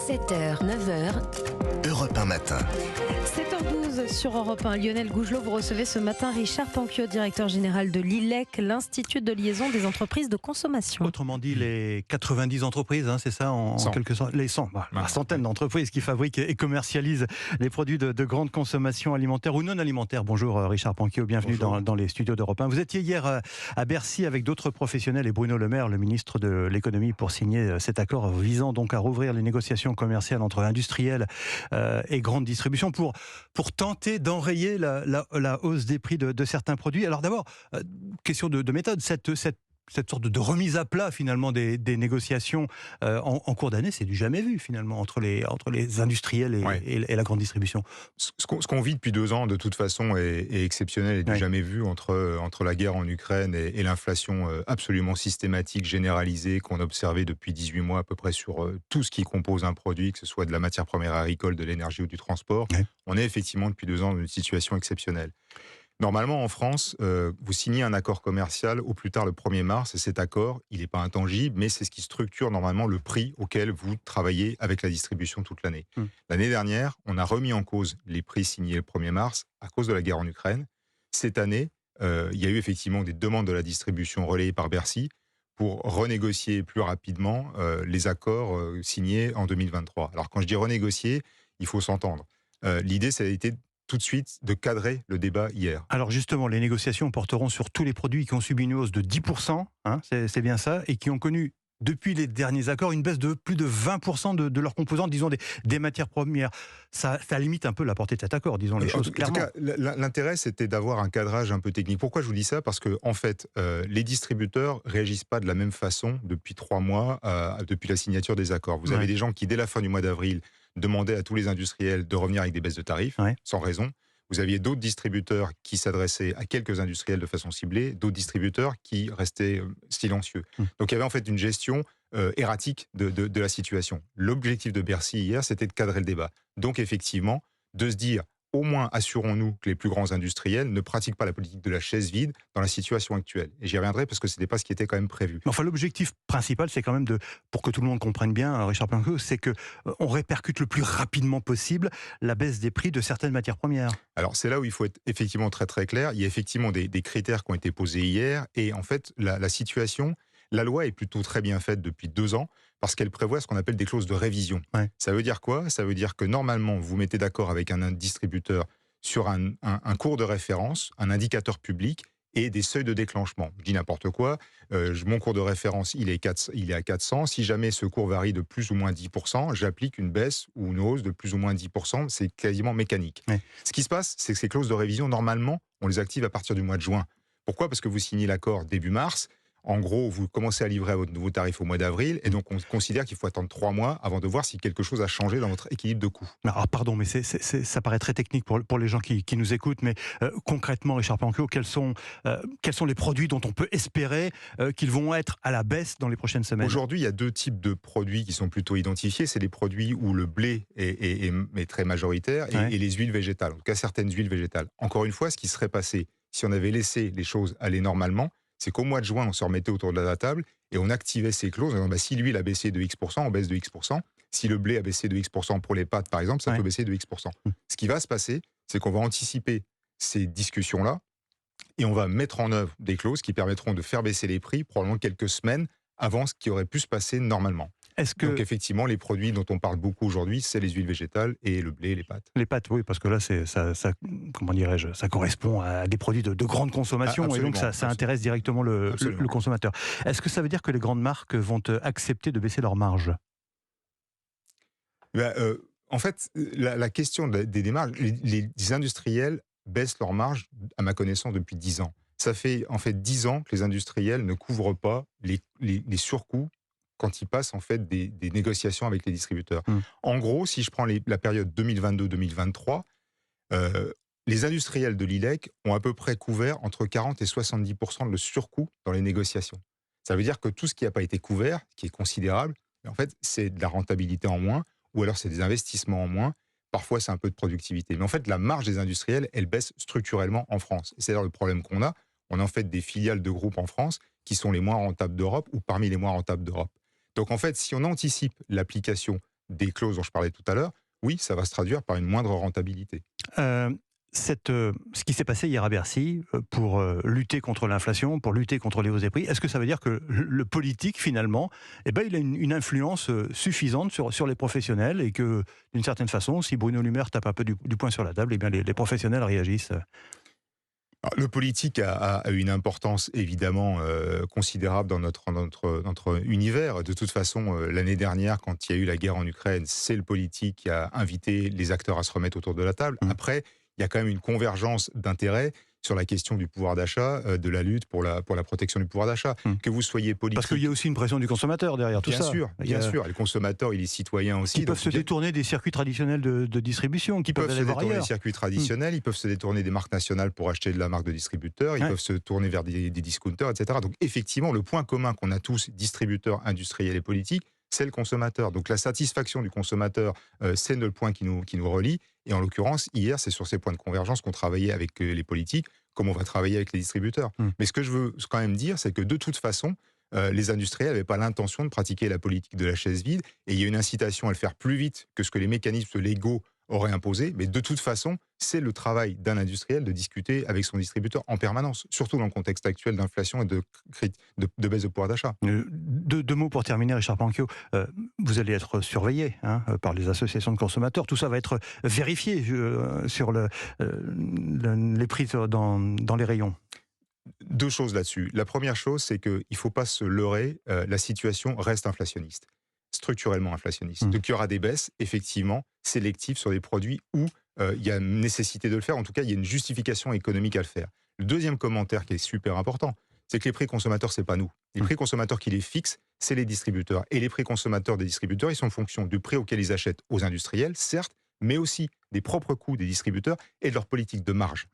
7h, 9h, Europe 1 matin. 7h12 sur Europe 1. Lionel Gougelot, vous recevez ce matin Richard Panquio, directeur général de l'ILEC, l'Institut de liaison des entreprises de consommation. Autrement dit, les 90 entreprises, c'est ça en quelque sorte, les 100, la centaine d'entreprises qui fabriquent et commercialisent les produits de grande consommation alimentaire ou non alimentaire. Bonjour Richard Panquio, bienvenue dans les studios d'Europe 1. Vous étiez hier à Bercy avec d'autres professionnels et Bruno Le Maire, le ministre de l'économie, pour signer cet accord visant donc à rouvrir les négociations commerciales entre industriels et grande distribution pour tenter d'enrayer la hausse des prix de certains produits. Alors d'abord, question de méthode, cette sorte de remise à plat finalement des négociations en cours d'année, c'est du jamais vu finalement entre les industriels et la grande distribution. Ce qu'on vit depuis 2 ans de toute façon est exceptionnel et du jamais vu entre la guerre en Ukraine et l'inflation absolument systématique, généralisée qu'on a observée depuis 18 mois à peu près sur tout ce qui compose un produit, que ce soit de la matière première agricole, de l'énergie ou du transport. On est effectivement depuis 2 ans dans une situation exceptionnelle. Normalement, en France, vous signez un accord commercial au plus tard le 1er mars, et cet accord, il n'est pas intangible, mais c'est ce qui structure normalement le prix auquel vous travaillez avec la distribution toute l'année. L'année dernière, on a remis en cause les prix signés le 1er mars à cause de la guerre en Ukraine. Cette année, il y a eu effectivement des demandes de la distribution relayées par Bercy pour renégocier plus rapidement les accords signés en 2023. Alors quand je dis renégocier, il faut s'entendre. L'idée, ça a été tout de suite de cadrer le débat hier. Alors justement, les négociations porteront sur tous les produits qui ont subi une hausse de 10%, c'est bien ça, et qui ont connu, depuis les derniers accords, une baisse de plus de 20% de leurs composantes, disons des matières premières. Ça limite un peu la portée de cet accord, disons les choses clairement. En tout cas, l'intérêt, c'était d'avoir un cadrage un peu technique. Pourquoi je vous dis ça ? Parce que, en fait, les distributeurs réagissent pas de la même façon depuis 3 mois, depuis la signature des accords. Vous avez des gens qui, dès la fin du mois d'avril, demandaient à tous les industriels de revenir avec des baisses de tarifs, sans raison. Vous aviez d'autres distributeurs qui s'adressaient à quelques industriels de façon ciblée, d'autres distributeurs qui restaient silencieux. Donc il y avait en fait une gestion erratique de la situation. L'objectif de Bercy hier, c'était de cadrer le débat. Donc effectivement, de se dire, au moins assurons-nous que les plus grands industriels ne pratiquent pas la politique de la chaise vide dans la situation actuelle. Et j'y reviendrai parce que ce n'était pas ce qui était quand même prévu. Enfin, l'objectif principal, c'est quand même pour que tout le monde comprenne bien, Richard Panquio, c'est qu'on répercute le plus rapidement possible la baisse des prix de certaines matières premières. Alors c'est là où il faut être effectivement très très clair. Il y a effectivement des critères qui ont été posés hier. Et en fait, la situation, la loi est plutôt très bien faite depuis 2 ans parce qu'elle prévoit ce qu'on appelle des clauses de révision. Ça veut dire quoi ? Ça veut dire que normalement, vous mettez d'accord avec un distributeur sur un cours de référence, un indicateur public et des seuils de déclenchement. Je dis n'importe quoi, mon cours de référence, il est à 400. Si jamais ce cours varie de plus ou moins 10%, j'applique une baisse ou une hausse de plus ou moins 10%. C'est quasiment mécanique. Ce qui se passe, c'est que ces clauses de révision, normalement, on les active à partir du mois de juin. Pourquoi ? Parce que vous signez l'accord début mars. En gros, vous commencez à livrer à votre nouveau tarif au mois d'avril, et donc on considère qu'il faut attendre 3 mois avant de voir si quelque chose a changé dans votre équilibre de coûts. Alors, pardon, mais ça paraît très technique pour les gens qui nous écoutent, mais concrètement, Richard Panquio, quels sont les produits dont on peut espérer qu'ils vont être à la baisse dans les prochaines semaines ? Aujourd'hui, il y a 2 types de produits qui sont plutôt identifiés. C'est les produits où le blé est très majoritaire et les huiles végétales, en tout cas certaines huiles végétales. Encore une fois, ce qui serait passé si on avait laissé les choses aller normalement, c'est qu'au mois de juin, on se remettait autour de la table et on activait ces clauses. Si l'huile a baissé de X%, on baisse de X%. Si le blé a baissé de X% pour les pâtes, par exemple, ça peut baisser de X%. Ce qui va se passer, c'est qu'on va anticiper ces discussions-là et on va mettre en œuvre des clauses qui permettront de faire baisser les prix probablement quelques semaines avant ce qui aurait pu se passer normalement. Donc effectivement, les produits dont on parle beaucoup aujourd'hui, c'est les huiles végétales et le blé et les pâtes. Les pâtes, oui, parce que là, comment dirais-je, ça correspond à des produits de grande consommation et donc ça intéresse directement le consommateur. Est-ce que ça veut dire que les grandes marques vont accepter de baisser leurs marges ? En fait, la question des marges, les industriels baissent leurs marges, à ma connaissance, depuis 10 ans. Ça fait en fait 10 ans que les industriels ne couvrent pas les surcoûts quand ils passent en fait des négociations avec les distributeurs. En gros, si je prends la période 2022-2023, les industriels de l'ILEC ont à peu près couvert entre 40 et 70% de surcoût dans les négociations. Ça veut dire que tout ce qui n'a pas été couvert, qui est considérable, en fait, c'est de la rentabilité en moins, ou alors c'est des investissements en moins. Parfois, c'est un peu de productivité. Mais en fait, la marge des industriels, elle baisse structurellement en France. Et c'est d'ailleurs le problème qu'on a. On a en fait des filiales de groupes en France qui sont les moins rentables d'Europe ou parmi les moins rentables d'Europe. Donc en fait, si on anticipe l'application des clauses dont je parlais tout à l'heure, oui, ça va se traduire par une moindre rentabilité. Ce qui s'est passé hier à Bercy pour lutter contre l'inflation, pour lutter contre les hausses des prix, est-ce que ça veut dire que le politique, finalement, il a une influence suffisante sur les professionnels et que, d'une certaine façon, si Bruno Le Maire tape un peu du poing sur la table, les professionnels réagissent? Alors, le politique a une importance évidemment considérable dans notre univers. De toute façon, l'année dernière, quand il y a eu la guerre en Ukraine, c'est le politique qui a invité les acteurs à se remettre autour de la table. Après, il y a quand même une convergence d'intérêts sur la question du pouvoir d'achat, de la lutte pour la protection du pouvoir d'achat. Que vous soyez politique... Parce qu'il y a aussi une pression du consommateur derrière tout ça. Bien sûr. Les consommateurs et les citoyens aussi. Ils peuvent se détourner des circuits traditionnels de distribution. Ils peuvent se détourner des circuits traditionnels, ils peuvent se détourner des marques nationales pour acheter de la marque de distributeur, ils peuvent se tourner vers des discounters, etc. Donc effectivement, le point commun qu'on a tous, distributeurs, industriels et politiques, c'est le consommateur. Donc la satisfaction du consommateur, c'est le point qui nous relie. Et en l'occurrence, hier, c'est sur ces points de convergence qu'on travaillait avec les politiques, comme on va travailler avec les distributeurs. Mais ce que je veux quand même dire, c'est que de toute façon, les industriels n'avaient pas l'intention de pratiquer la politique de la chaise vide, et il y a une incitation à le faire plus vite que ce que les mécanismes légaux auraient imposé. Mais de toute façon, c'est le travail d'un industriel de discuter avec son distributeur en permanence, surtout dans le contexte actuel d'inflation et de baisse de pouvoir d'achat. Deux mots pour terminer, Richard Panquio. Vous allez être surveillé par les associations de consommateurs. Tout ça va être vérifié sur les prix dans les rayons. Deux choses là-dessus. La première chose, c'est qu'il ne faut pas se leurrer, la situation reste inflationniste, structurellement inflationniste. Donc il y aura des baisses, effectivement, sélectives sur des produits où il y a une nécessité de le faire, en tout cas il y a une justification économique à le faire. Le deuxième commentaire qui est super important, c'est que les prix consommateurs, c'est pas nous. Les prix consommateurs qui les fixent, c'est les distributeurs. Et les prix consommateurs des distributeurs, ils sont en fonction du prix auquel ils achètent aux industriels, certes, mais aussi des propres coûts des distributeurs et de leur politique de marge.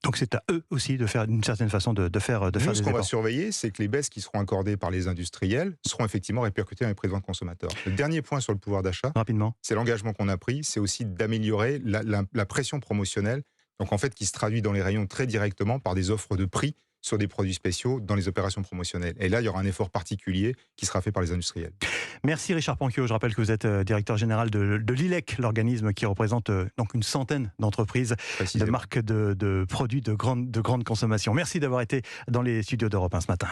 Donc c'est à eux aussi de faire, d'une certaine façon, de faire des efforts. Ce qu'on va surveiller, c'est que les baisses qui seront accordées par les industriels seront effectivement répercutées dans les prix de vente consommateurs. Le dernier point sur le pouvoir d'achat, rapidement, c'est l'engagement qu'on a pris, c'est aussi d'améliorer la pression promotionnelle, donc en fait qui se traduit dans les rayons très directement par des offres de prix sur des produits spéciaux dans les opérations promotionnelles. Et là, il y aura un effort particulier qui sera fait par les industriels. Merci Richard Panquio. Je rappelle que vous êtes directeur général de l'ILEC, l'organisme qui représente donc une centaine d'entreprises, de marques de produits de grande consommation. Merci d'avoir été dans les studios d'Europe 1 ce matin.